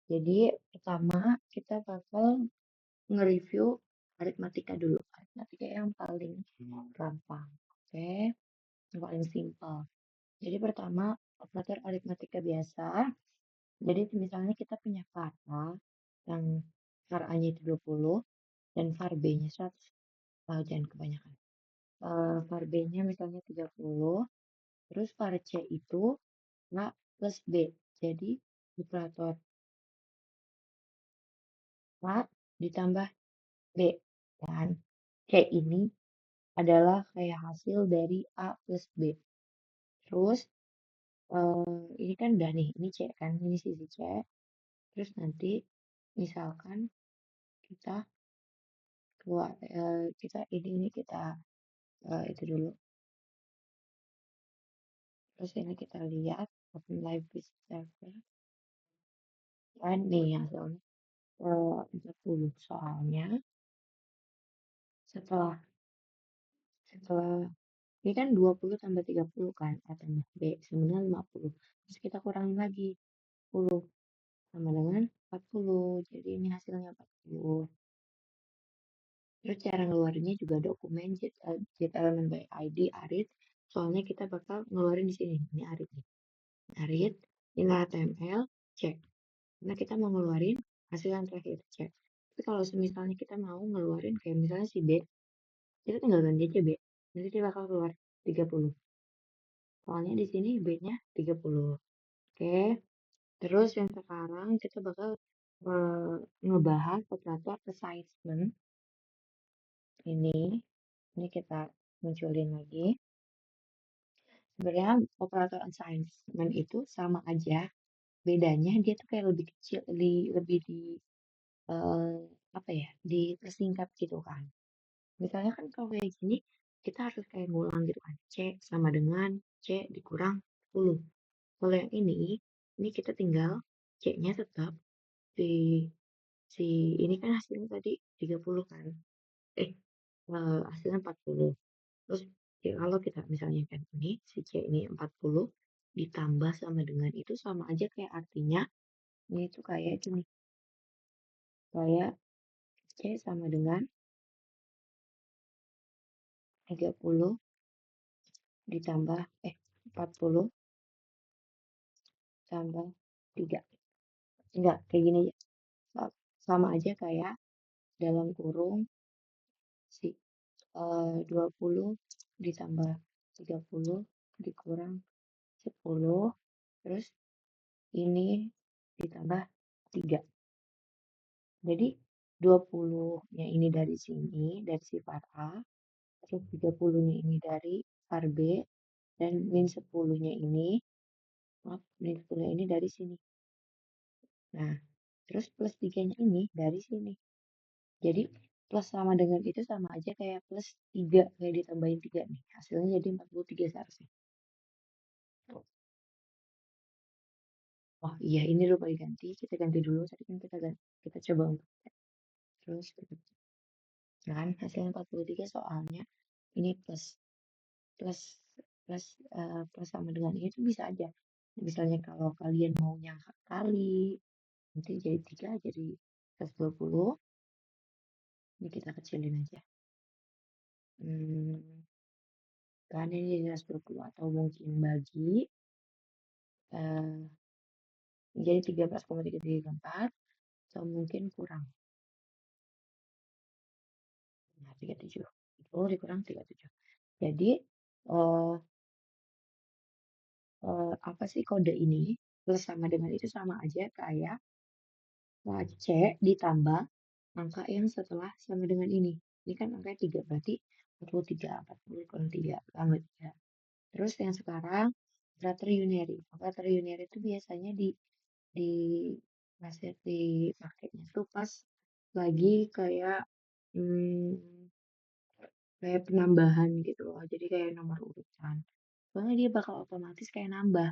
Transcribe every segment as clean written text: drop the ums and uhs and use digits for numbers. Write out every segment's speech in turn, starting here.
Jadi pertama kita bakal nge-review aritmatika dulu. Aritmatika yang paling gampang, oke? Yang paling simpel. Jadi pertama operator aritmatika biasa. Jadi misalnya kita punya var A yang var A-nya itu 20 dan var B-nya 100. Jangan kebanyakan. Var B-nya misalnya 30, terus var C itu A plus B. Jadi operator A ditambah B. Dan C ini adalah kayak hasil dari A plus B. Terus ini kan udah nih, ini C kan, ini sisi C. Terus nanti misalkan kita keluar, kita ini kita itu dulu. Terus ini kita lihat open live with server. Dan nih hasilnya 40 soalnya setelah setelah ini kan 20 tambah 30 kan, A tambah B sebenarnya 50. Terus kita kurangin lagi 10 sama dengan 40. Jadi ini hasilnya 40. Terus cara ngeluarinnya juga dokumen get element by ID arit. Soalnya kita bakal ngeluarin di sini. Ini arit nih. Arit, ini HTML, cek. Karena kita mau ngeluarin hasil yang terakhir, cek. Tapi kalau misalnya kita mau ngeluarin kayak misalnya si B, kita tinggal ganti aja B. Nanti dia bakal keluar 30. Soalnya di sini B-nya 30. Oke. Terus yang sekarang kita bakal ngebahas operator assignment ini kita munculin lagi. Sebenarnya operator assignment itu sama aja, bedanya dia tuh kayak lebih kecil, lebih di eh, apa ya, dipersingkat gitu kan. Misalnya kan kalau kayak gini kita harus kayak ngulang gitu kan, C sama dengan C dikurang 10. Kalau yang ini kita tinggal C-nya tetap di si ini kan hasilnya tadi 30 kan. Eh, hasilnya 40. Terus ya, kalau kita misalnya kan ini si C ini 40 ditambah sama dengan itu sama aja kayak artinya ini tuh kayak itu nih. Kayak C sama dengan 30 ditambah 40 tambah 3. Enggak, kayak gini aja. Sama aja kayak dalam kurung si 20 ditambah 30 dikurang 10, terus ini ditambah 3. Jadi 20-nya ini dari sini, dari sifar A, terus 30-nya ini dari var B, dan min 10-nya ini, maaf, min 10-nya ini dari sini. Nah, terus plus 3-nya ini dari sini. Jadi plus sama dengan itu sama aja kayak plus 3, kayak ditambahin 3 nih. Hasilnya jadi 43 seharusnya. Oh iya, ini lupa diganti. Kita ganti dulu. Tadi kan kita coba untuk terus kan hasilnya 43 soalnya ini plus plus plus plus sama dengan ini tuh bisa aja. Misalnya kalau kalian mau nyangka kali, nanti jadi 3 jadi 120. Ini kita kecilin aja. Kan ini jadi 120 atau mungkin bagi jadi 13,334 atau mungkin kurang. Nah, 37. Itu dikurang 37. Jadi apa sih kode ini? Plus sama dengan itu sama aja kayak C ditambah angka yang setelah sama dengan ini. Ini kan angkanya 3, berarti 43, 40 kurang 3, tambah 3. Terus yang sekarang, operator unary. Operator unary itu biasanya di masih dipakainya tuh pas lagi kayak kayak penambahan gitu loh. Jadi kayak nomor urutan. Soalnya dia bakal otomatis kayak nambah.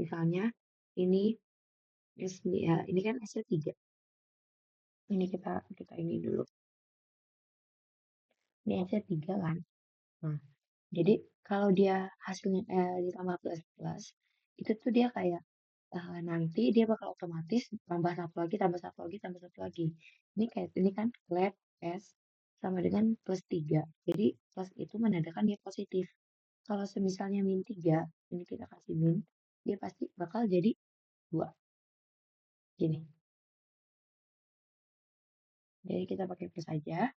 Misalnya ini resmi ya, ini kan S-nya 3. Ini kita ini dulu. Ini S-nya 3 kan. Nah, jadi kalau dia hasilnya ditambah plus plus, itu tuh dia kayak nanti dia bakal otomatis tambah satu lagi, tambah satu lagi, tambah satu lagi. Ini kayak ini kan let S sama dengan plus 3. Jadi plus itu menandakan dia positif. Kalau semisalnya min 3, ini kita kasih min, dia pasti bakal jadi 2. Gini. Jadi kita pakai plus aja.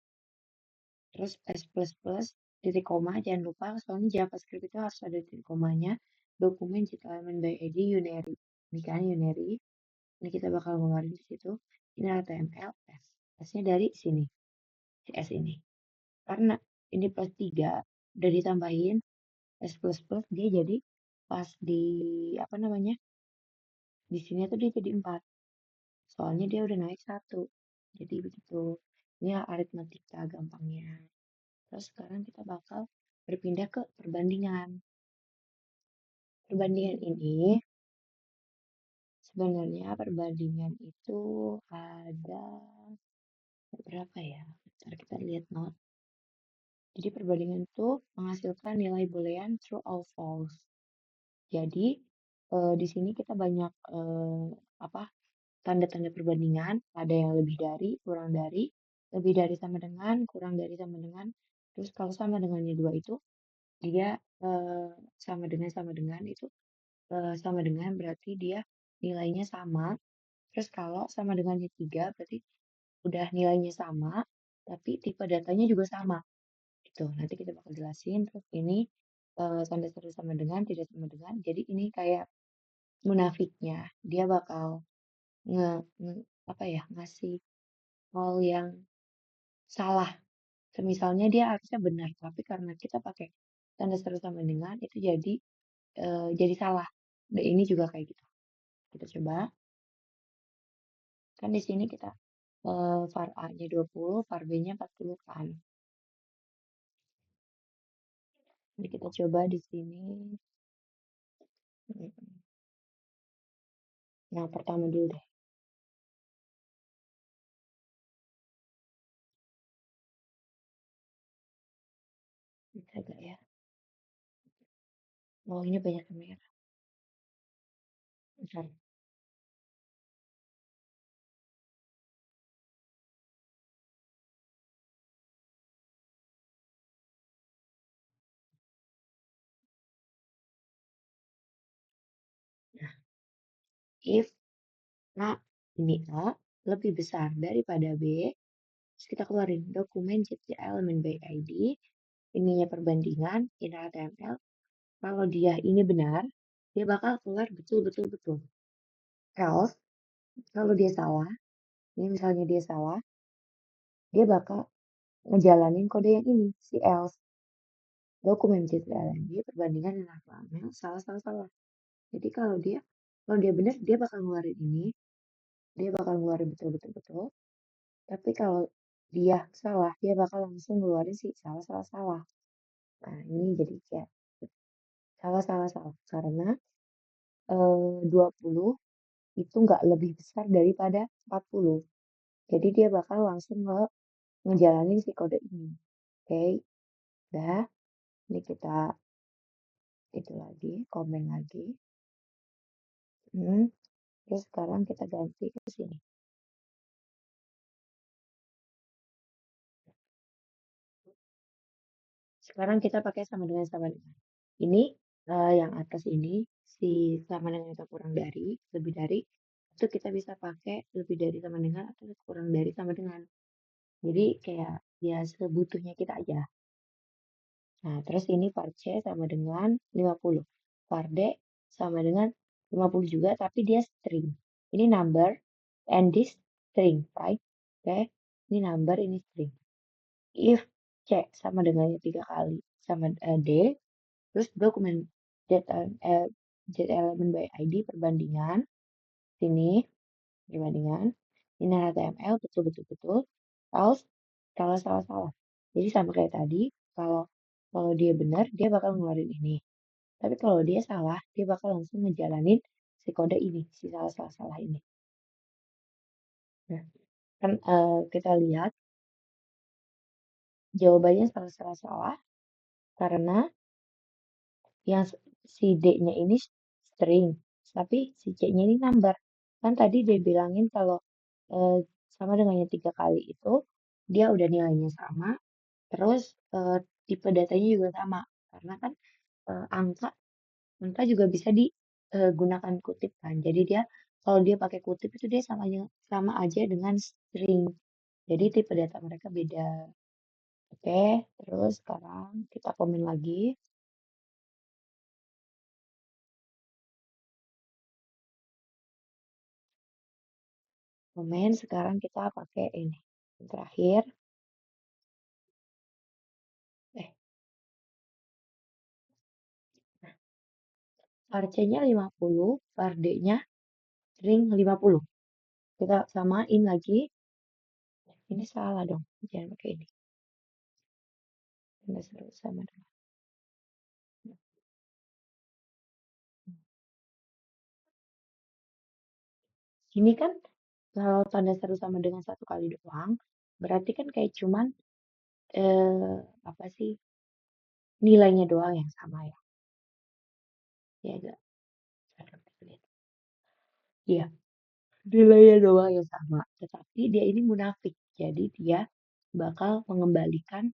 Terus S plus plus, titik koma, jangan lupa soalnya JavaScript itu harus ada titik komanya. Dokumen Jit Element by ID Unary. Ini kan Unary. Ini kita bakal ngeluarin di situ. Ini HTML S. S-nya dari sini. Si S ini. Karena ini plus 3 udah ditambahin S plus plus dia jadi pas di apa namanya? Di sini tuh dia jadi 4. Soalnya dia udah naik 1. Jadi begitu. Ini aritmatika gampangnya. Terus sekarang kita bakal berpindah ke perbandingan. Perbandingan ini sebenarnya perbandingan itu ada berapa ya? Bentar kita lihat not. Jadi perbandingan itu menghasilkan nilai boolean true or false. Jadi di sini kita banyak apa tanda-tanda perbandingan, ada yang lebih dari, kurang dari, lebih dari sama dengan, kurang dari sama dengan. Terus kalau sama dengannya dua itu dia sama dengan itu sama dengan berarti dia nilainya sama. Terus kalau sama dengannya 3 berarti udah nilainya sama, tapi tipe datanya juga sama. Gitu. Nanti kita bakal jelasin. Terus ini tanda seru sama dengan, tidak sama dengan. Jadi ini kayak munafiknya. Dia bakal nge, apa ya ngasih hal yang salah. Misalnya dia harusnya benar, tapi karena kita pakai tanda seru sama dengan itu jadi salah. Dan ini juga kayak gitu. Kita coba. Kan di sini kita var A-nya 20, var B-nya 40 kan. Jadi kita coba di sini. Nah, pertama dulu deh. Bisa gak ya? Oh, ini banyak kamera. Bentar. Nah, if A ini A lebih besar daripada B, terus kita keluarin dokumen JT element by ID, ininya perbandingan, ini HTML. Kalau dia ini benar, dia bakal keluar betul. Else, kalau dia salah, ini misalnya dia salah, dia bakal ngejalanin kode yang ini, si else. Dokumen JT element perbandingan dengan HTML, salah. Jadi kalau dia benar, dia bakal ngeluarin ini, dia bakal ngeluarin betul. Tapi kalau dia salah, dia bakal langsung ngeluarin sih salah. Nah, ini jadi kayak salah. Karena 20 itu nggak lebih besar daripada 40. Jadi dia bakal langsung ngejalanin si kode ini. Oke, udah. Ini kita itu lagi, komen lagi. Terus sekarang kita ganti ke sini. Sekarang kita pakai sama dengan. Ini yang atas ini si sama dengan atau kurang dari, lebih dari, itu kita bisa pakai lebih dari sama dengan atau kurang dari sama dengan. Jadi kayak ya sebutuhnya kita aja. Nah, terus ini var C sama dengan 50. Var D sama dengan 50 juga, tapi dia string. Ini number and this string, right? Oke, ini number, ini string. If C sama dengannya 3 kali sama D, terus dokumen get element by ID perbandingan sini perbandingan ini HTML betul else salah. Jadi sama kayak tadi kalau kalau dia benar dia bakal ngeluarin ini. Tapi kalau dia salah dia bakal langsung ngejalanin si kode ini si salah ini. Nah kan kita lihat jawabannya salah karena yang si D-nya ini string. Tapi si C-nya ini number. Kan tadi dia bilangin kalau eh, sama dengannya 3 kali itu dia udah nilainya sama. Terus tipe datanya juga sama. Karena kan angka angka juga bisa digunakan kutip kan. Jadi dia kalau dia pakai kutip itu dia sama aja dengan string. Jadi tipe data mereka beda. Oke, terus sekarang kita komen lagi. Komen sekarang kita pakai ini. Yang terakhir, eh, var C-nya 50, var D-nya string 50. Kita samain lagi. Ini salah dong. Jangan pakai ini. Tanda seru sama dengan. Ini kan kalau tanda seru sama dengan 1 kali doang, berarti kan kayak cuman apa sih nilainya doang yang sama ya. Ya enggak. Iya, nilainya doang yang sama. Tetapi dia ini munafik. Jadi dia bakal mengembalikan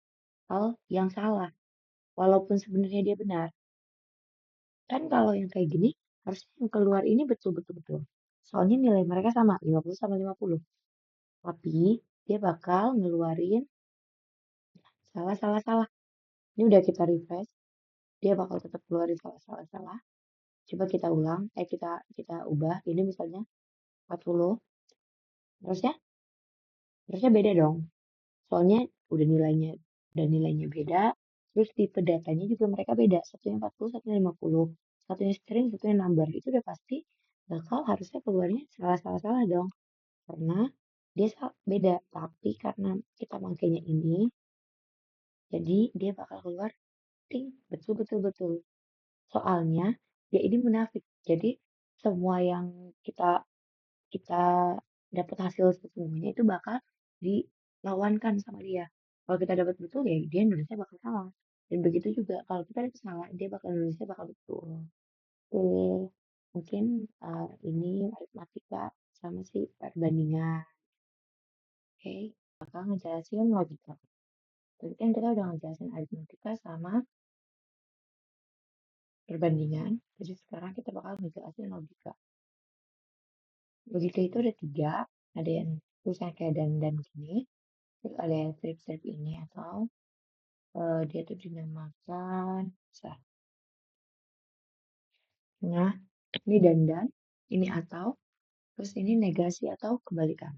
hal yang salah. Walaupun sebenarnya dia benar. Kan kalau yang kayak gini, harusnya yang keluar ini betul-betul betul. Soalnya nilai mereka sama, 50 sama 50. Tapi dia bakal ngeluarin salah, salah, salah. Ini udah kita refresh, dia bakal tetap keluarin salah, salah, salah. Coba kita ulang, kita ubah. Ini misalnya 40, terusnya, terusnya beda dong. Soalnya udah nilainya beda, terus tipe datanya juga mereka beda. Satunya 40, satunya 50. Satunya string, satunya number. Itu udah pasti bakal harusnya keluarnya salah, salah, salah dong. Karena dia beda. Tapi karena kita makainya ini, jadi dia bakal keluar ting, betul, betul, betul. Soalnya dia ini munafik. Jadi semua yang kita kita dapat hasil sesungguhnya itu bakal dilawankan sama dia. Kalau kita dapat betul ya dia nulisnya bakal salah. Dan begitu juga kalau kita dapat salah dia bakal nulisnya bakal betul. Oke, mungkin ini aritmatika sama sih perbandingan. Oke, bakal ngejelasin logika. Tadi kan kita udah ngejelasin aritmatika sama perbandingan. Jadi sekarang kita bakal ngejelasin logika. Logika itu ada 3, ada yang tulisannya kayak dan gini, terus ada yang strip-strip ini atau dia tuh dinamakan besar. Nah, ini dan, ini atau, terus ini negasi atau kebalikan.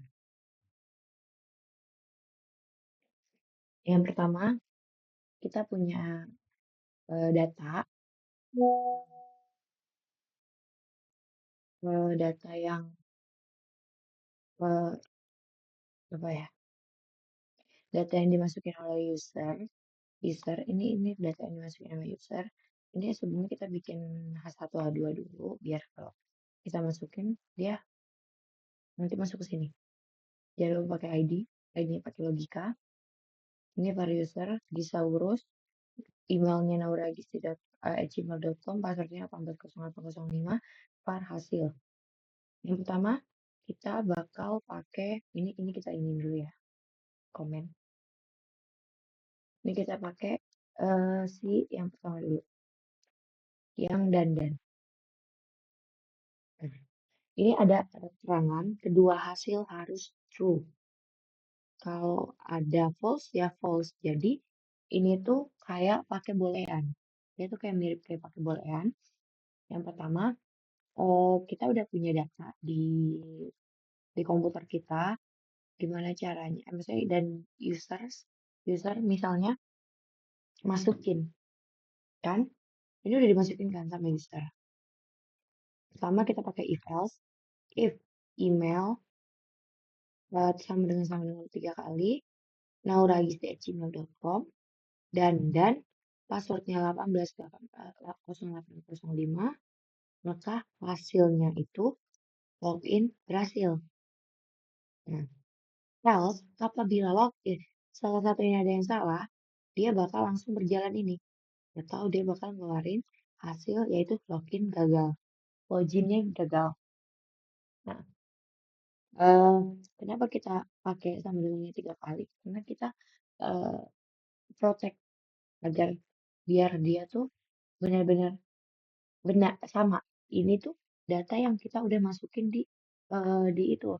Yang pertama, kita punya data, data yang eh, apa ya? Data yang dimasukin oleh user ini data yang dimasukin oleh user. Ini sebelumnya kita bikin H1 H2 dulu biar kalau kita masukin dia nanti masuk ke sini. Jangan lupa pakai ID-nya pakai logika. Ini var user, Gisaurus, emailnya nauragisti@gmail.com, passwordnya 180805, var hasil. Yang pertama kita bakal pakai ini kita ini dulu ya, komen. Ini kita pakai si yang pertama dulu, yang dan. Nah, ini ada keterangan kedua hasil harus true. Kalau ada false ya false. Jadi ini tuh kayak pakai boolean. Dia tuh kayak mirip kayak pakai boolean. Yang pertama, kita udah punya data di komputer kita. Gimana caranya? Misalnya dan user misalnya masukin kan? Ini udah dimasukin kan sama user. Pertama kita pakai if email sama dengan 3 kali nauragisi@gmail.com dan passwordnya 180805, maka hasilnya itu login berhasil. Nah, else apabila login salah satunya ada yang salah, dia bakal langsung berjalan ini. Atau dia bakal ngeluarin hasil yaitu login gagal. loginnya gagal. Nah, eh, kenapa kita pakai sama dengannya 3 kali? Karena kita eh, protect agar biar dia tuh benar-benar benar sama. Ini tuh data yang kita udah masukin di itu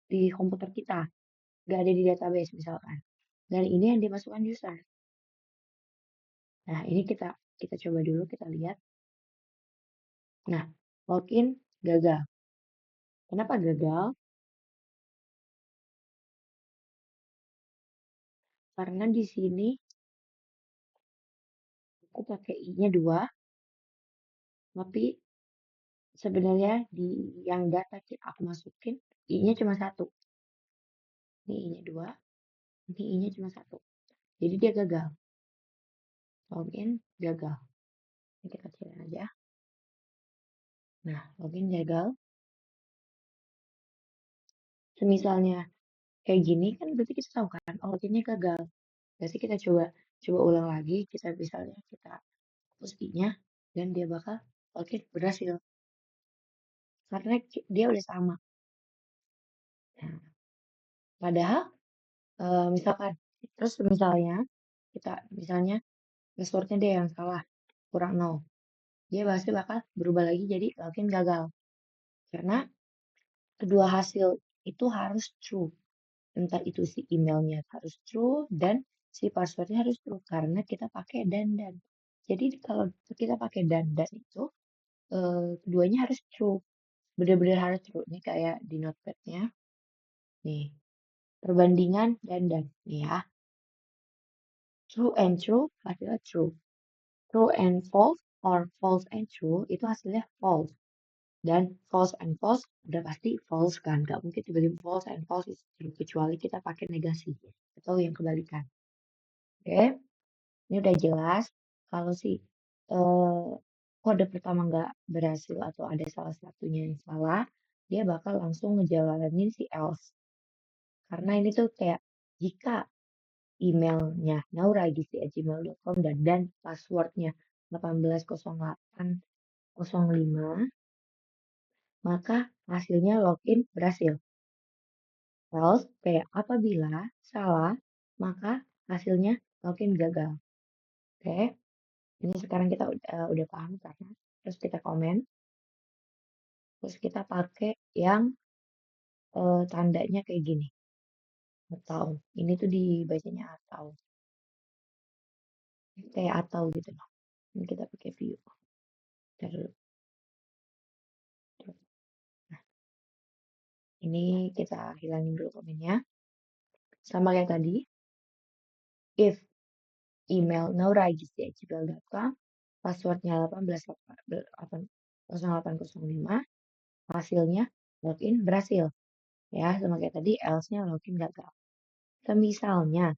di komputer kita, gak ada di database misalkan. Dan ini yang dimasukkan user. Nah, ini kita kita coba dulu kita lihat. Nah, login gagal. Kenapa gagal? Karena di sini aku pakai i-nya 2, tapi sebenarnya di yang data aku masukin i-nya cuma 1. Ini i-nya 2, ini i-nya cuma 1. Jadi dia gagal. Login gagal. Ini kita kecilin aja. Nah, login gagal. Semisalnya kayak gini kan berarti kita tahu kan, oh loginnya gagal. Berarti kita coba coba ulang lagi, kita misalnya kita hapus i-nya dan dia bakal login berhasil karena dia udah sama. Nah, padahal misalkan terus misalnya kita misalnya passwordnya dia yang salah kurang 0, dia pasti bakal berubah lagi jadi login gagal karena kedua hasil itu harus true, entah itu si emailnya harus true dan si passwordnya harus true karena kita pakai dan jadi kalau kita pakai dan itu keduanya harus true, benar-benar harus true. Ini kayak di notepadnya nih, perbandingan dan nih ya, true and true hasilnya true, true and false or false and true itu hasilnya false. Dan false and false udah pasti false kan, nggak mungkin tiba-tiba false and false is true kecuali kita pakai negasi atau yang kebalikan. Oke, ini udah jelas kalau si eh, kode pertama nggak berhasil atau ada salah satunya yang salah, dia bakal langsung ngejalanin si else. Karena ini tuh kayak jika emailnya nauragisi@gmail.com dan passwordnya 180805, maka hasilnya login berhasil. Else kayak apabila salah, maka hasilnya login gagal. Oke, ini sekarang kita udah paham karena terus kita komen, terus kita pakai yang tandanya kayak gini, atau ini tuh dibacanya atau kayak atau gitu loh. Ini kita pakai view. Ntar dulu. Nah, ini kita hilangin dulu komennya. Sama kayak tadi, if email nauragis@gmail.com, passwordnya 180805, hasilnya login berhasil. Ya, sama kayak tadi, else-nya login gagal. Semisalnya,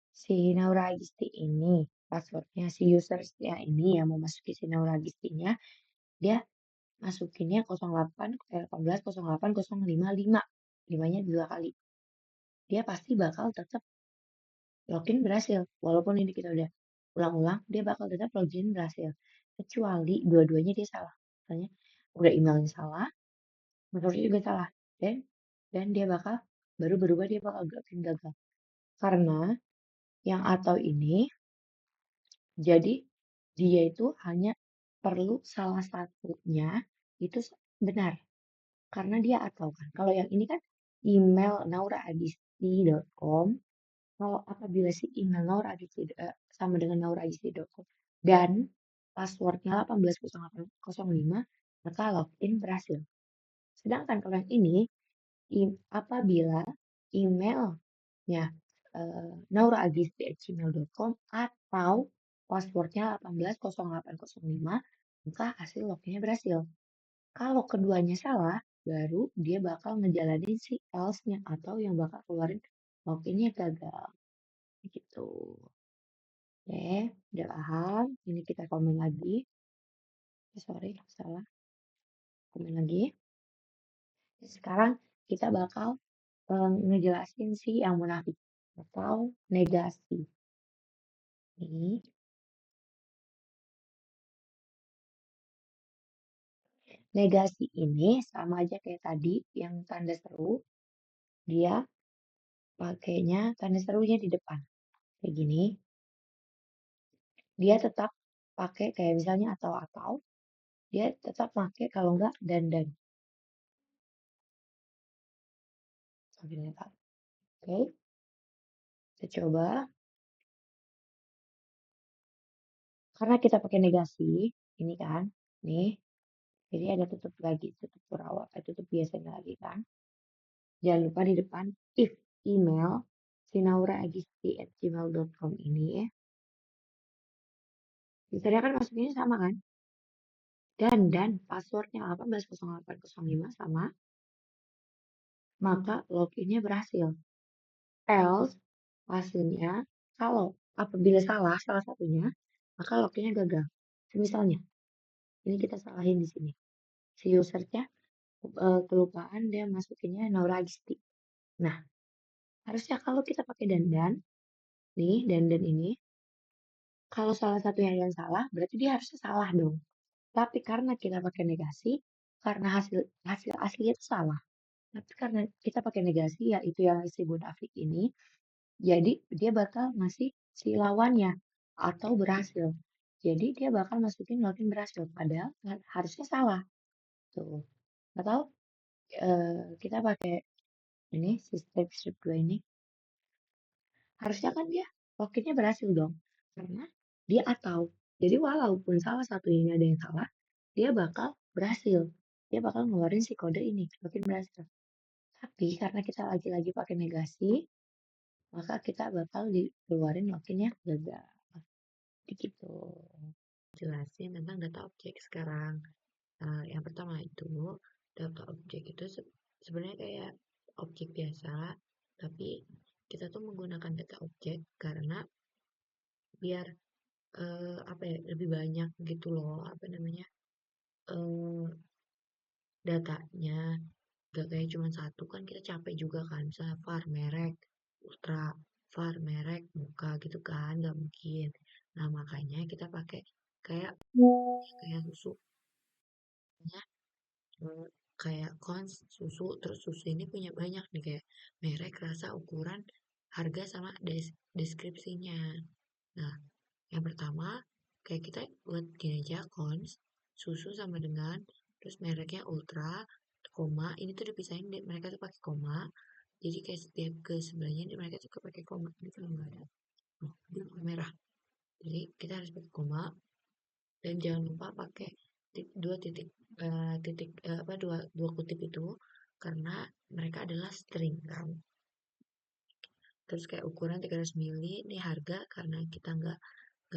si Naura Agisti ini, passwordnya si usersnya ini yang mau masukin si Naura Agistinya, dia masukinnya 08055, 5-nya 2 kali. Dia pasti bakal tetap login berhasil. Walaupun ini kita udah ulang-ulang, dia bakal tetap login berhasil. Kecuali dua-duanya dia salah. Misalnya udah emailnya salah, passwordnya juga salah. Dan dia bakal baru berubah dia bakal login gagal. Karena yang atau ini jadi dia itu hanya perlu salah satunya itu benar karena dia atau kan. Kalau yang ini kan email nauraadisti.com. Kalau apabila si email nauraadisti sama dengan nauraadisti.com dan passwordnya 180805, maka login berhasil. Sedangkan kalau yang ini apabila emailnya nauraagisti@gmail.com atau passwordnya 180805, maka hasil loginnya berhasil. Kalau keduanya salah, baru dia bakal ngejalanin si else-nya atau yang bakal keluarin loginnya gagal. Gitu. Oke, udah paham. Ini kita komen lagi. Sorry, salah. Komen lagi. Sekarang kita bakal ngejelasin si yang munafik atau negasi. Ini Negasi ini sama aja kayak tadi yang tanda seru, dia pakainya tanda serunya di depan. Kayak gini, dia tetap pakai kayak misalnya atau, dia tetap pakai kalau enggak dan. Sampai dengan oke, kita coba. Karena kita pakai negasi, ini kan, nih, jadi ada tutup lagi, tutup kurawat, tutup biasanya lagi kan. Jangan lupa di depan if email sinauraagisti@gmail.com ini ya. Misalnya kan masukinnya sama kan? Dan passwordnya 180805 sama, maka loginnya berhasil. Else, hasilnya kalau apabila salah satunya, maka loginnya gagal. Misalnya, ini kita salahin di sini. Si usernya kelupaan dia masukinnya Naura Agisti. Nah, harusnya kalau kita pakai dandan, nih dandan ini, kalau salah satunya yang salah, berarti dia harusnya salah dong. Tapi karena kita pakai negasi, karena hasil hasil aslinya itu salah. Tapi karena kita pakai negasi, yaitu yang si Bonafik ini, jadi dia bakal ngasih si lawannya atau berhasil. Jadi dia bakal masukin login berhasil, padahal harusnya salah. Tuh. Atau kita pakai ini sistem step 2 ini, harusnya kan dia loginnya berhasil dong. Karena dia atau. Jadi walaupun salah satu ini ada yang salah, dia bakal berhasil. Dia bakal ngeluarin si kode ini, login berhasil. Tapi karena kita lagi-lagi pakai negasi, maka kita bakal dikeluarin loginnya gagal. Begitu. Jelasin tentang data objek sekarang. Yang pertama itu, data objek itu sebenarnya kayak objek biasa, tapi kita tuh menggunakan data objek karena biar apa ya, lebih banyak gitu loh, apa namanya, eh, datanya. Gak kayak cuma satu kan kita capek juga kan, misalnya var merek ultra, var merek muka gitu kan, nggak mungkin. Nah makanya kita pakai kayak kayak susu ya, kayak Kons susu, terus susu ini punya banyak nih kayak merek, rasa, ukuran, harga sama deskripsinya. Nah yang pertama kayak kita buat gini aja, Kons susu sama dengan terus mereknya ultra koma, ini tuh dipisahin mereka tuh pakai koma, jadi kayak setiap ke sebelahnya mereka tuh pakai koma, ini kalau nggak ada ini merah, jadi kita harus pakai koma. Dan jangan lupa pakai dua titik apa dua kutip itu karena mereka adalah string kan. Terus kayak ukuran 300 mili, ini harga karena kita nggak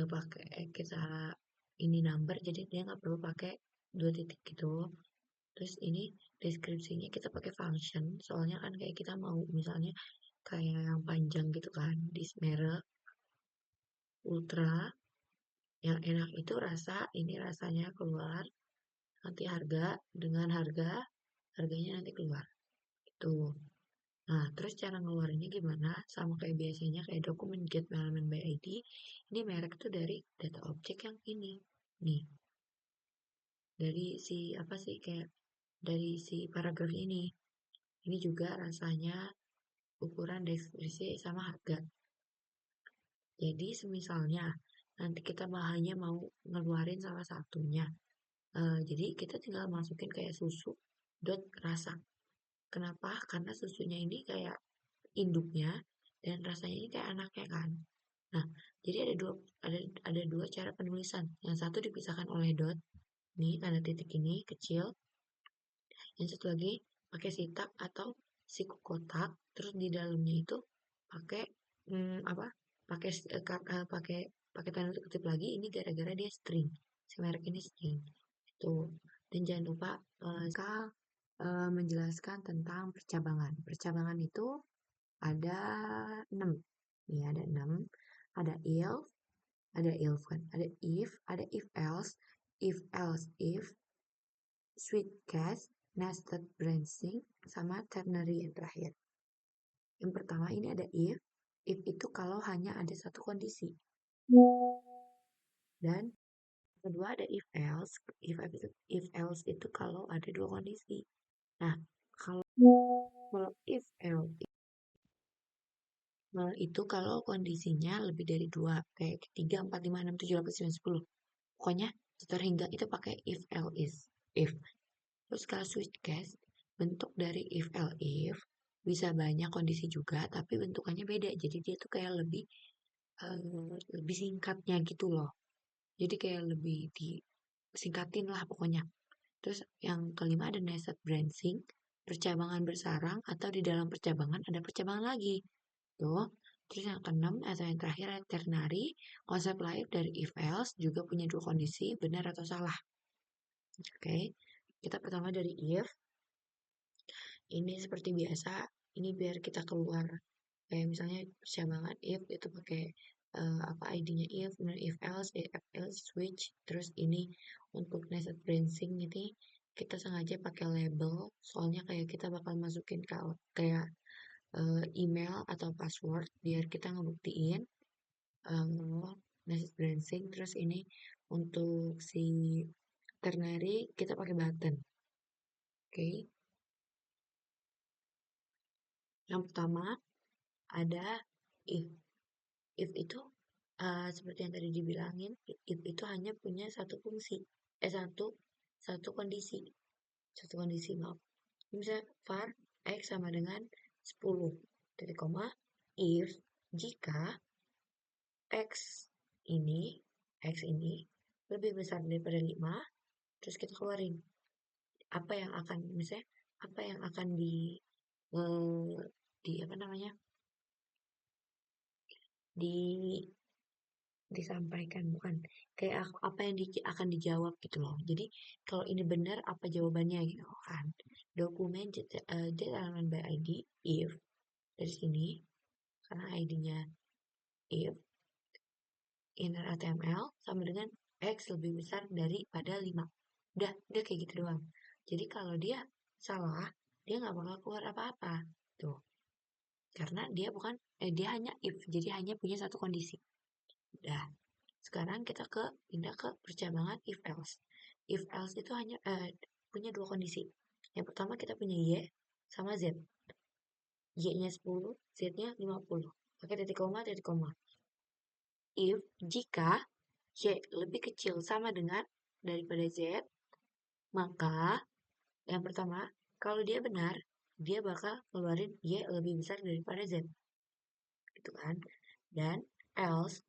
pakai kita ini number, jadi dia nggak perlu pakai dua titik gitu. Terus ini deskripsinya kita pakai function, soalnya kan kayak kita mau misalnya kayak yang panjang gitu kan, di merek ultra yang enak itu rasa, ini rasanya keluar, nanti harga dengan harganya nanti keluar itu. Nah terus cara ngeluarinnya gimana, sama kayak biasanya kayak dokumen get element by ID, ini merek tuh dari data objek yang ini nih, dari si apa sih kayak dari si paragraf ini juga rasanya, ukuran, deskripsi sama harga. Jadi semisalnya nanti kita hanya mau ngeluarin salah satunya, jadi kita tinggal masukin kayak susu dot rasa. Kenapa? Karena susunya ini kayak induknya dan rasanya ini kayak anaknya kan. Nah, jadi ada dua cara penulisan. Yang satu dipisahkan oleh dot, nih tanda titik ini kecil. Yang satu lagi pakai sitak atau siku kotak, terus di dalamnya itu pakai apa? Pakai pakai pakai tanda kutip lagi. Ini gara-gara dia string. Si merek ini string. Itu. Dan jangan lupa menjelaskan tentang percabangan. Percabangan itu ada 6. Nih ada 6. Ada if kan, ada if else if, sweet case, nested branching, sama ternary yang terakhir. Yang pertama ini ada if itu kalau hanya ada satu kondisi. Dan Kedua ada if else. If else itu kalau ada dua kondisi. Nah, kalau if else itu kalau kondisinya lebih dari dua, kayak 3, 4, 5, 6, 7, 8, 9, 10. Pokoknya terhingga itu pakai if else is. If. Terus kalau switch case, bentuk dari if else if bisa banyak kondisi juga, tapi bentukannya beda. Jadi dia tuh kayak lebih singkatnya gitu loh. Jadi kayak lebih disingkatin lah pokoknya. Terus yang kelima ada nested branching, percabangan bersarang atau di dalam percabangan ada percabangan lagi. Tuh. Terus yang keenam atau yang terakhir ada ternary, konsep lain dari if else juga punya dua kondisi, benar atau salah. Oke. Kita pertama dari if. Ini seperti biasa, ini biar kita keluar. Kayak misalnya percabangan if itu pakai apa ID-nya if else switch. Terus ini untuk nested branching ini kita sengaja pakai label, soalnya kayak kita bakal masukin kayak email atau password biar kita ngebuktiin nested branching. Terus ini untuk si ternary kita pakai button. Oke. Yang pertama ada if. If itu seperti yang tadi dibilangin, if itu hanya punya satu fungsi, satu kondisi, maaf. Misalnya var x sama dengan 10, titik koma, if jika x ini lebih besar daripada 5, terus kita keluarin apa yang akan misalnya apa yang akan di apa namanya di disampaikan, bukan kayak apa yang akan dijawab gitu loh. Jadi kalau ini benar apa jawabannya gitu kan. Dokumen get element by ID if dari sini karena ID-nya if inner HTML sama dengan x lebih besar daripada 5. Udah kayak gitu doang. Jadi kalau dia salah, dia nggak bakal keluar apa-apa. Tuh. Karena dia hanya if, jadi hanya punya satu kondisi. Udah. Sekarang kita pindah ke percabangan if else. If else itu hanya punya dua kondisi. Yang pertama kita punya y sama z. Y-nya 10, z-nya 50. Pakai titik koma. If jika y lebih kecil sama dengan daripada z, maka yang pertama, kalau dia benar, dia bakal keluarin y lebih besar daripada z. Gitu kan? Dan else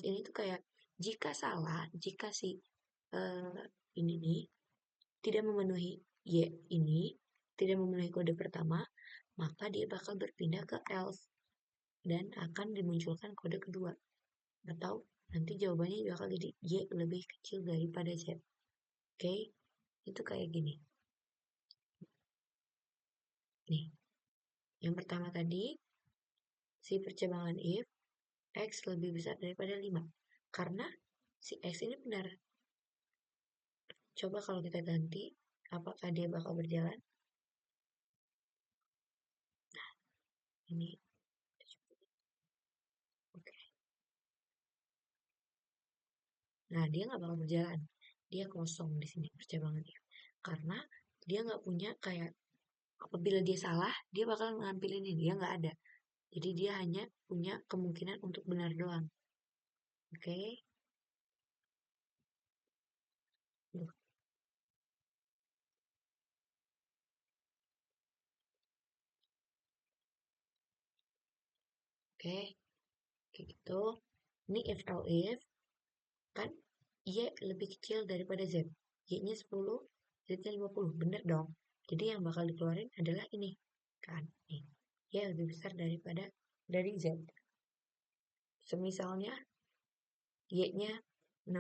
ini tuh kayak jika salah, jika si ini nih tidak memenuhi y ini, tidak memenuhi kode pertama, maka dia bakal berpindah ke else dan akan dimunculkan kode kedua. Atau nanti jawabannya bakal jadi y lebih kecil daripada z. Oke, itu kayak gini. Nih, yang pertama tadi si percabangan if x lebih besar daripada 5. Karena si x ini benar. Coba kalau kita ganti, apakah dia bakal berjalan? Nah, ini. Oke. Nah, dia nggak bakal berjalan. Dia kosong di sini percabangan if. Karena dia nggak punya kayak apabila dia salah, dia bakal ngampilin ini. Dia nggak ada. Jadi dia hanya punya kemungkinan untuk benar doang. Oke. Duh, oke. Kayak gitu. Ini if else if kan y lebih kecil daripada z. Y-nya 10, z-nya 50. Bener dong. Jadi yang bakal dikeluarin adalah ini. Kan, nih. Y lebih besar dari z. Semisalnya y-nya 60.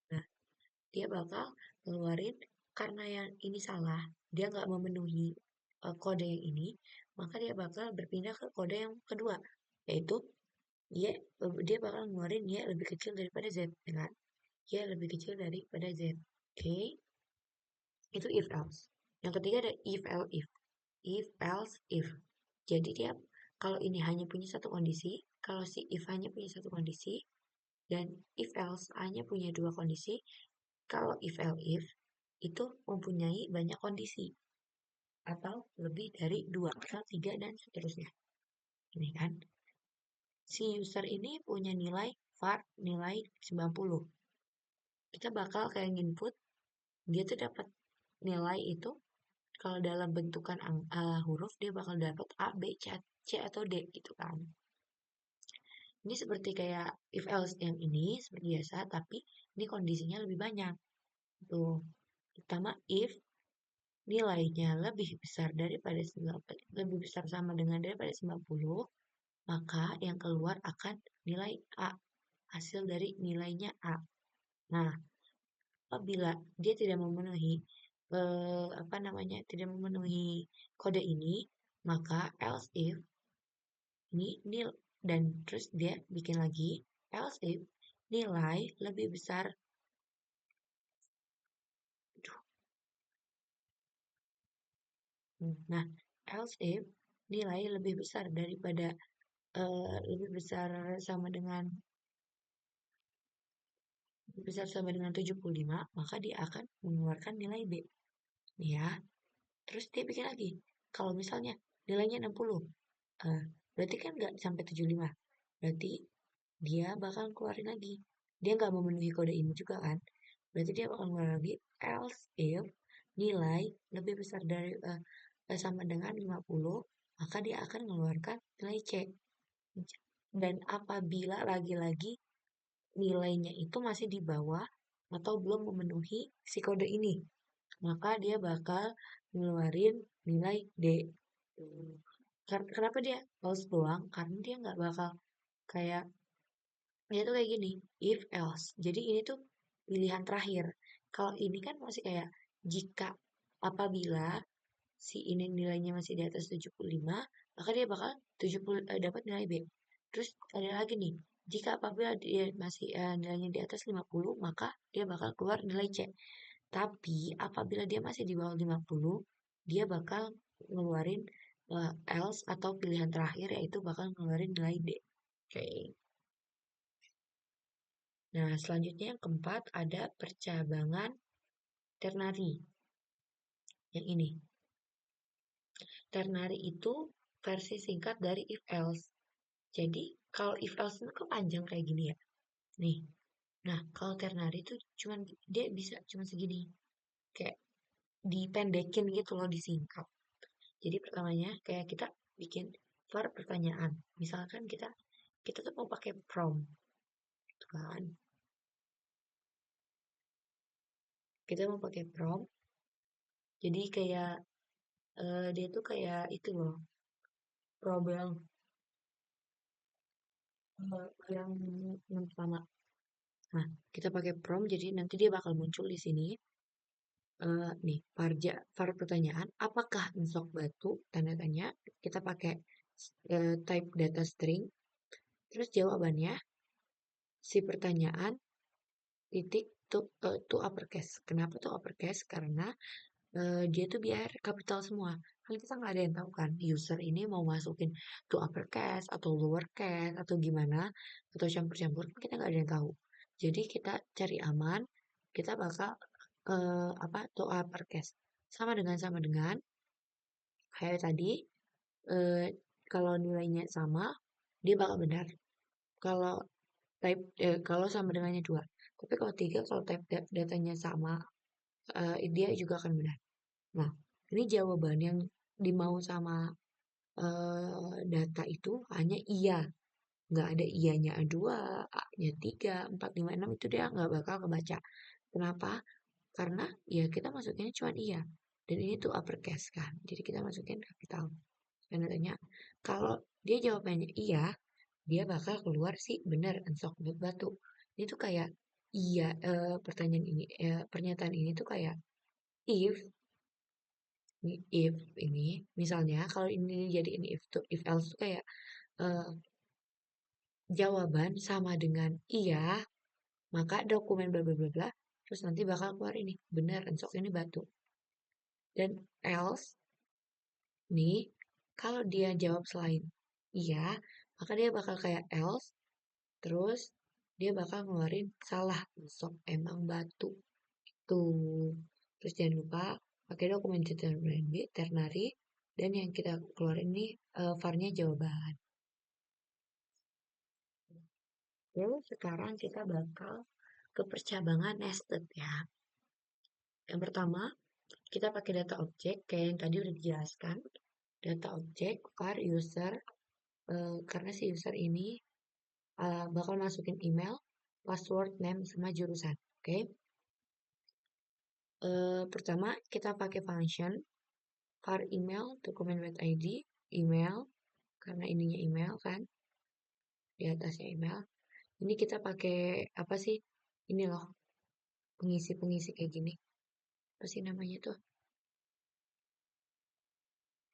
Nah, dia bakal ngeluarin karena yang ini salah, dia nggak memenuhi kode yang ini, maka dia bakal berpindah ke kode yang kedua, yaitu y, dia bakal ngeluarin y lebih kecil daripada z, ya kan? Y lebih kecil daripada z. Oke, itu if else. Yang ketiga ada if else if. Jadi dia kalau ini hanya punya satu kondisi, kalau si if hanya punya satu kondisi, dan if else hanya punya dua kondisi, kalau if else if itu mempunyai banyak kondisi atau lebih dari dua atau tiga dan seterusnya. Ini kan si user ini punya nilai var nilai 90. Kita bakal kayak input dia tuh dapat nilai itu kalau dalam bentukan huruf dia bakal dapat A, B, C atau D gitu kan. Ini seperti kayak if else yang ini seperti biasa tapi ini kondisinya lebih banyak. Tuh, pertama if nilainya lebih besar daripada 90, lebih besar sama dengan daripada 90, maka yang keluar akan nilai A, hasil dari nilainya A. Nah, apabila dia tidak memenuhi apa namanya, tidak memenuhi kode ini, maka else if ini nil dan terus dia bikin lagi else if nilai lebih besar. Nah, else if nilai lebih besar daripada lebih besar sama dengan lebih besar sama dengan 75, maka dia akan mengeluarkan nilai B. Nih ya. Terus dia bikin lagi. Kalau misalnya nilainya 60, berarti kan nggak sampai 75. Berarti dia bakal keluarin lagi. Dia nggak memenuhi kode ini juga kan. Berarti dia bakal ngeluarin lagi else if nilai lebih besar dari sama dengan 50, maka dia akan mengeluarkan nilai C. Dan apabila lagi-lagi nilainya itu masih di bawah atau belum memenuhi si kode ini, maka dia bakal ngeluarin nilai D. Kenapa dia false doang? Karena dia nggak bakal kayak dia tuh kayak gini, if else. Jadi ini tuh pilihan terakhir. Kalau ini kan masih kayak jika apabila si ini nilainya masih di atas 75, maka dia bakal 70 dapat nilai B. Terus ada lagi nih, jika apabila dia masih nilainya di atas 50, maka dia bakal keluar nilai C. Tapi apabila dia masih di bawah 50, dia bakal ngeluarin else atau pilihan terakhir yaitu bakal ngeluarin nilai D. Oke. Nah, selanjutnya yang keempat ada percabangan ternary. Yang ini. Ternary itu versi singkat dari if else. Jadi, kalau if else itu kan panjang kayak gini ya. Nih. Nah, kalau ternary itu cuman dia bisa cuman segini. Kayak dipendekin gitu loh, disingkat. Jadi pertamanya kayak kita bikin var pertanyaan. Misalkan kita kita tuh mau pakai prompt, gitu kan. Kita mau pakai prompt. Jadi kayak dia tuh kayak itu loh, problem yang pertama. Nah, kita pakai prompt jadi nanti dia bakal muncul di sini. Nih, var pertanyaan, apakah ensok batu? Tanda tanya. Kita pakai type data string. Terus jawabannya si pertanyaan titik to uppercase. Kenapa tuh uppercase? Karena dia tuh biar kapital semua. Kan kita nggak ada yang tahu kan, user ini mau masukin to uppercase atau lowercase atau gimana, atau campur-campur, kan kita nggak ada yang tahu. Jadi kita cari aman, kita bakal apa to uppercase. Sama dengan kayak tadi, eh, kalau nilainya sama, dia bakal benar. Kalau kalau sama dengannya dua. Tapi kalau tiga, kalau type datanya sama, dia juga akan benar. Nah, ini jawaban yang dimau sama data itu hanya iya. Nggak ada iyanya dua, A-nya tiga, empat, lima, enam itu dia nggak bakal kebaca. Kenapa? Karena ya kita masukinnya cuma iya. Dan ini tuh uppercase kan. Jadi kita masukin kapital. Dan katanya kalau dia jawabannya iya, dia bakal keluar sih benar ensok batu. Ini tuh kayak iya pertanyaan ini pernyataan ini tuh kayak if if ini misalnya kalau ini jadi ini if else tuh kayak eh, jawaban sama dengan iya, maka dokumen bla bla bla bla terus nanti bakal keluar ini benar ensok ini batu. Dan else nih, kalau dia jawab selain iya, maka dia bakal kayak else, terus dia bakal ngeluarin salah, besok emang batu. Tuh. Terus jangan lupa pakai dokumen ternary dan yang kita keluarin nih var-nya jawaban. Lalu sekarang kita bakal ke percabangan nested ya. Yang pertama, kita pakai data objek kayak yang tadi udah dijelaskan. Data objek var user karena si user ini bakal masukin email, password, name, sama jurusan. Oke. Pertama kita pakai function var email dokumen with id email karena ininya email kan di atasnya email. Ini kita pakai apa sih? Ini loh pengisi-pengisi kayak gini. Apa sih namanya tuh?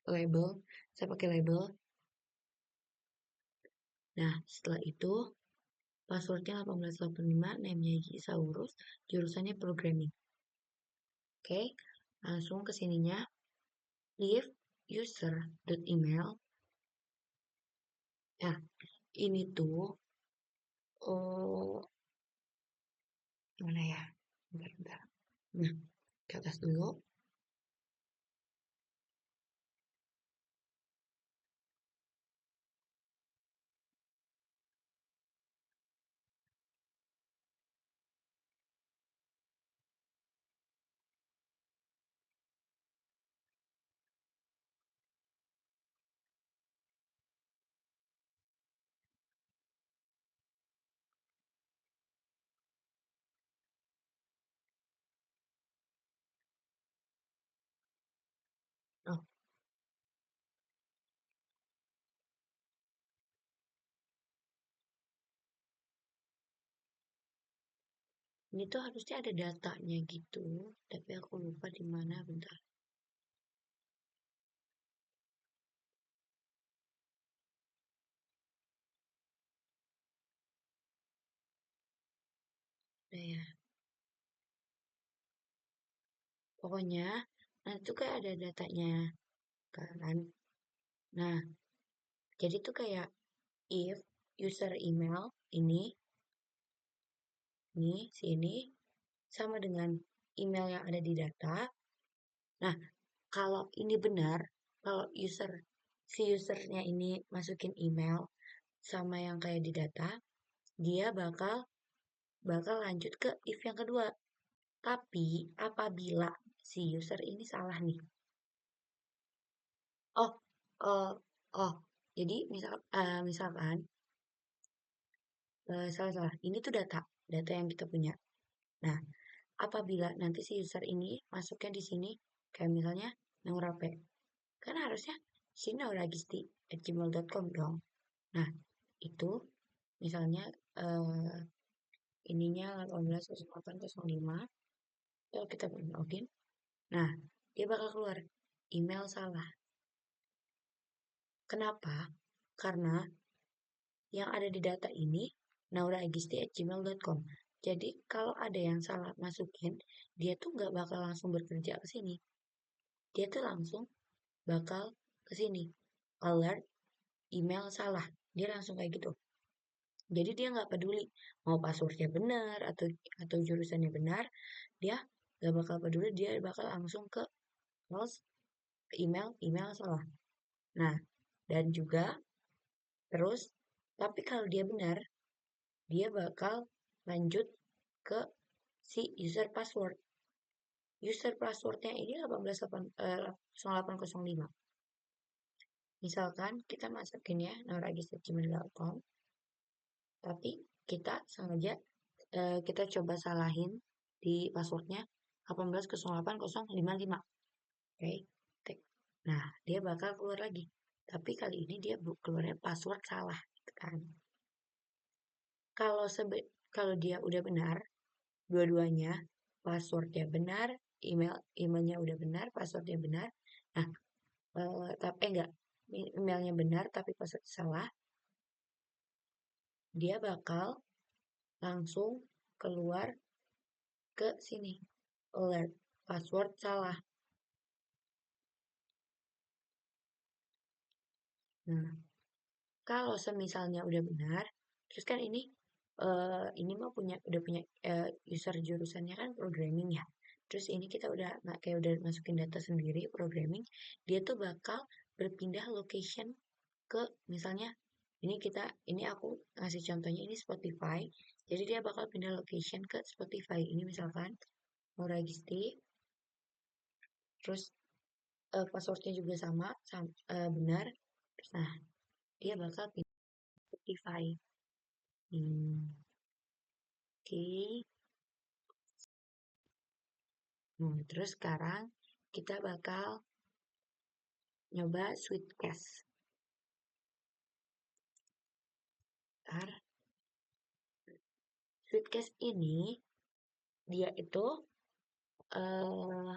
Label. Saya pakai label. Nah, setelah itu passwordnya 1885, name-nya Gisaurus, jurusannya programming. Oke, langsung ke sininya. If user.email. Nah, ini tuh oh gimana ya? Bentar. Nah, ke atas dulu. Oh, ini tuh harusnya ada datanya gitu, tapi aku lupa di mana. Bentar. Nah, ya. Pokoknya, nah itu kayak ada datanya kan. Nah, jadi tuh kayak if user email ini, sini, sama dengan email yang ada di data. Nah, kalau ini benar, kalau si usernya ini masukin email sama yang kayak di data, dia bakal lanjut ke if yang kedua. Tapi apabila si user ini salah nih. Oh, oh, oh. Jadi misalkan salah. Ini tuh data yang kita punya. Nah, apabila nanti si user ini masuknya di sini, kayak misalnya Naurape, kan harusnya si nauragisti@gmail.com dong. Nah, itu misalnya ininya 18.08.05, kalau kita login, nah dia bakal keluar email salah. Kenapa? Karena yang ada di data ini nauraagisti@gmail.com. Jadi kalau ada yang salah masukin, dia tuh nggak bakal langsung bekerja ke sini. Dia tuh langsung bakal ke sini. Alert, email salah. Dia langsung kayak gitu. Jadi dia nggak peduli mau passwordnya benar atau jurusannya benar, dia nggak bakal peduli. Dia bakal langsung ke false email salah. Nah, dan juga terus, tapi kalau dia benar, dia bakal lanjut ke si user password. User passwordnya ini 0805. Misalkan kita masukin ya nauragis@gmail.com, tapi kita sengaja kita coba salahin di passwordnya 18.08.055. Oke, okay. Nah dia bakal keluar lagi. Tapi kali ini dia keluarnya password salah, gitu kan? Kalau kalau dia udah benar, dua-duanya passwordnya benar, emailnya udah benar, passwordnya benar. Nah, tapi enggak, emailnya benar tapi password salah, dia bakal langsung keluar ke sini, alert, password salah. Nah, kalau semisalnya udah benar, terus kan ini mah udah punya user jurusannya kan programming ya. Terus ini kita udah masukin data sendiri programming, dia tuh bakal berpindah location ke misalnya ini aku ngasih contohnya ini Spotify. Jadi dia bakal pindah location ke Spotify. Ini misalkan mau register, terus passwordnya juga benar. Terus, nah, dia bakal pindah Spotify. Oke. Terus sekarang kita bakal nyoba Sweetcast. Ntar, Sweetcast ini dia itu eh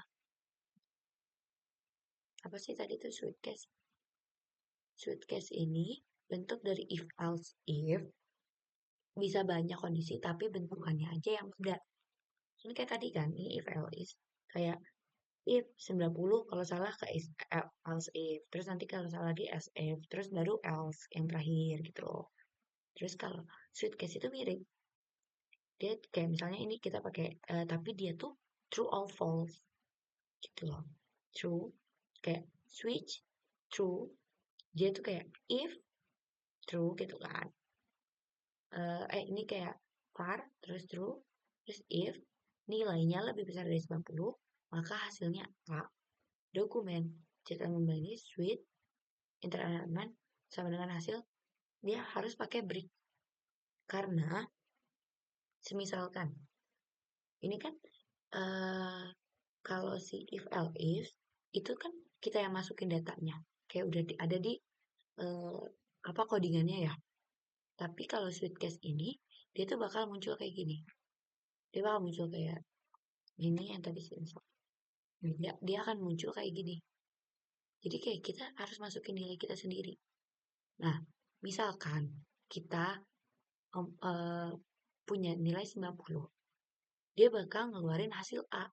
apa sih tadi tuh Sweetcast? Sweetcast ini bentuk dari if else if, bisa banyak kondisi tapi bentukannya aja yang beda. Ini kayak tadi kan, ini if else is kayak if 90 kalau salah ke else if, terus nanti kalau salah lagi as if, terus baru else yang terakhir gitu loh. Terus kalau Sweetcast itu mirip, dia kayak misalnya ini kita pakai tapi dia tuh true or false gitu loh. True kayak switch, true, dia tuh kayak if, true gitu kan. Ini kayak var terus true, terus if nilainya lebih besar dari 90, maka hasilnya A. Dokumen cetak membeli switch entertainment sama dengan hasil, dia harus pakai break. Karena semisalkan ini kan kalau si if else if itu kan kita yang masukin datanya, kayak udah ada di eh, apa codingannya ya. Tapi kalau Sweetcast ini dia tuh bakal muncul kayak gini. Dia bakal muncul kayak ini yang tadi sensor. Dia akan muncul kayak gini. Jadi kayak kita harus masukin nilai kita sendiri. Nah, misalkan kita punya nilai 90, dia bakal ngeluarin hasil A.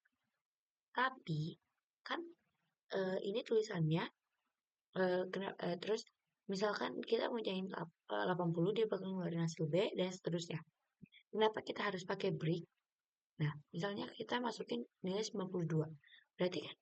Tapi kan ini tulisannya terus misalkan kita muncahin 80, dia bakal ngeluarin hasil B dan seterusnya. Kenapa kita harus pakai break? Nah, misalnya kita masukin nilai 92. Berarti kan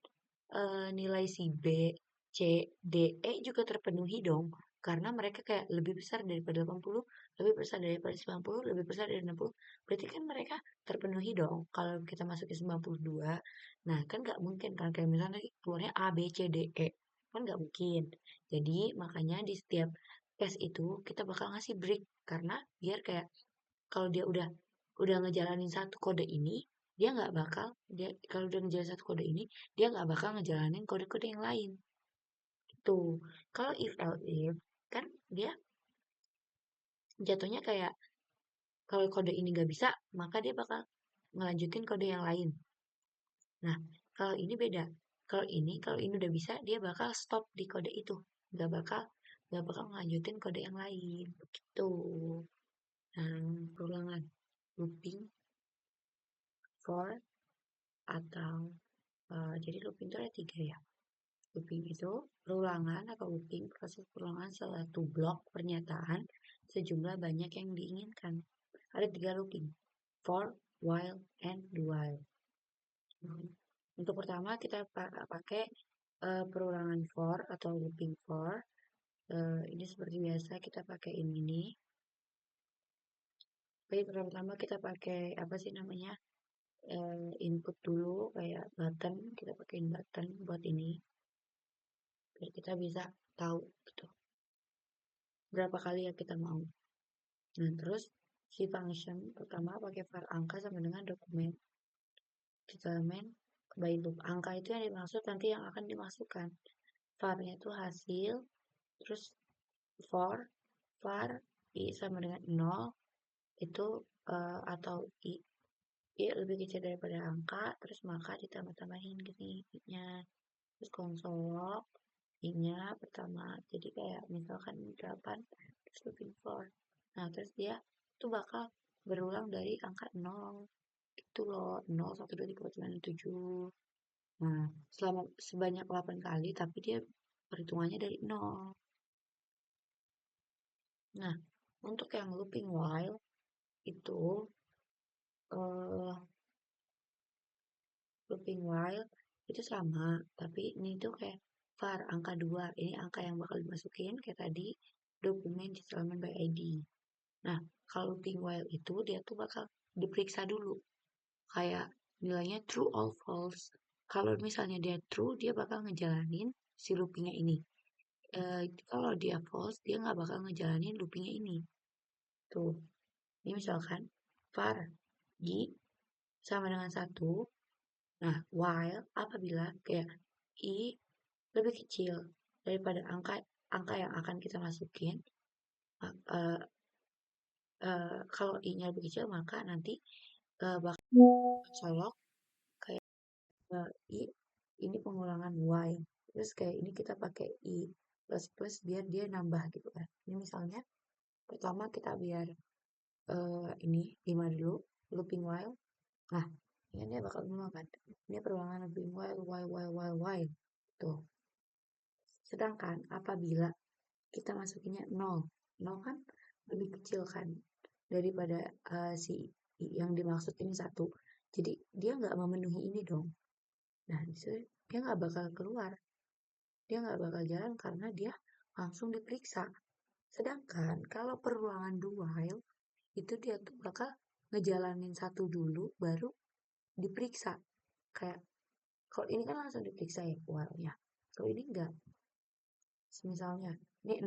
nilai si B, C, D, E juga terpenuhi dong. Karena mereka kayak lebih besar daripada 80, lebih besar daripada 90, lebih besar dari 60. Berarti kan mereka terpenuhi dong. Kalau kita masukin 92, nah kan nggak mungkin kan. Kayak misalnya keluarnya A, B, C, D, E. Kan nggak mungkin. Jadi makanya di setiap tes itu kita bakal ngasih break. Karena biar kayak kalau dia udah ngejalanin satu kode ini, dia kalau udah ngejalanin satu kode ini, dia nggak bakal ngejalanin kode-kode yang lain. Itu. Kalau if else if kan dia jatuhnya kayak kalau kode ini nggak bisa, maka dia bakal ngelanjutin kode yang lain. Nah, kalau ini beda. Kalau ini udah bisa, dia bakal stop di kode itu. Nggak bakal nggak bakal ngelanjutin kode yang lain. Begitu. Nah, perulangan looping for atau jadi looping itu ada 3 ya. Looping itu perulangan atau looping proses perulangan suatu blok pernyataan sejumlah banyak yang diinginkan. Ada 3 looping, for, while, and do while. Untuk pertama kita pakai perulangan for atau looping for. Ini seperti biasa kita pakai ini nih. Oke, pertama kita pakai apa sih namanya? Input dulu kayak button, kita pakein button buat ini biar kita bisa tahu gitu berapa kali yang kita mau. Nah, terus si function pertama pakai var angka sama dengan dokumen. Kita main by loop. Angka itu yang dimaksud nanti yang akan dimasukkan. Var-nya itu hasil, terus for, var i sama dengan 0 itu atau i lebih kecil daripada angka, terus maka ditambah-tambahin gini i-nya. Terus konsol i-nya pertama. Jadi kayak misalkan 8 terus looking for. Nah, terus dia tuh bakal berulang dari angka 0. Itu loh, 0, 1, 2, 3, 4, 5, 6, 7. Nah, sebanyak 8 kali, tapi dia perhitungannya dari 0. Nah, untuk yang looping while itu eh, looping while itu sama, tapi ini tuh kayak var angka 2. Ini angka yang bakal dimasukin kayak tadi dokumen settlement by ID. Nah, kalau looping while itu dia tuh bakal diperiksa dulu kayak nilainya true or false. Kalau misalnya dia true, dia bakal ngejalanin si loopingnya ini. Kalau dia false, dia nggak bakal ngejalanin loopingnya ini. Tuh, ini misalkan var i sama dengan 1. Nah, while apabila kayak i lebih kecil daripada angka angka yang akan kita masukin, uh, uh, kalau i-nya lebih kecil maka nanti bakal colok kayak i ini pengulangan y. Terus kayak ini kita pakai i plus plus biar dia nambah gitu kan. Ini misalnya pertama kita biar ini 5 dulu looping while. Nah, ini dia bakal ngulang kan. Ini perulangan looping while. Tuh. Sedangkan apabila kita masukinnya 0, 0 kan lebih kecil kan daripada si yang dimaksud ini 1. Jadi dia nggak memenuhi ini dong. Nah, disitu dia nggak bakal keluar. Dia nggak bakal jalan karena dia langsung diperiksa. Sedangkan kalau perulangan while itu dia tuh bakal ngejalanin 1 dulu baru diperiksa. Kayak kalau ini kan langsung diperiksa ya while-nya. Kalau ini enggak. Misalnya, ini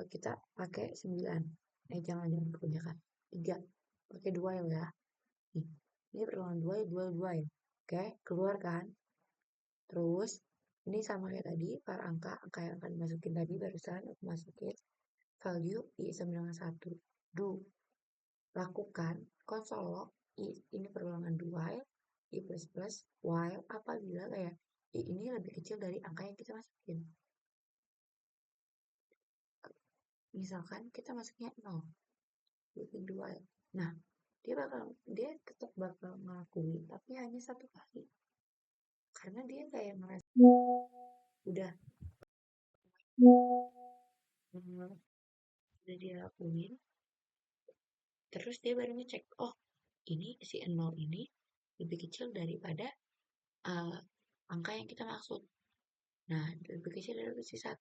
kita pakai 9. Jangan kebanyakan. 3. Pakai 2 ya. Nih, ini perulangan 2 ya. Oke, keluar kan? Terus, ini sama kayak tadi, para angka yang akan dimasukin tadi barusan aku masukin value i sama dengan 1. Do. Lakukan console log ini perulangan 2 i plus plus while apabila kayak i ini lebih kecil dari angka yang kita masukin. Misalkan kita masuknya 0, looping 2. Nah, dia tetap bakal ngelakuin tapi hanya 1 kali. Karena dia kayak merasa udah udah dia lakuin, terus dia baru ngecek, oh ini si 0 ini lebih kecil daripada uh, angka yang kita maksud. Nah, lebih kecil dari si 1.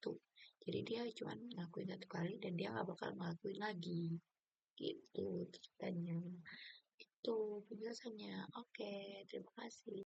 Jadi dia cuma ngelakuin 1 kali dan dia nggak bakal ngelakuin lagi. Gitu ceritanya. Itu penjelasannya. Oke, terima kasih.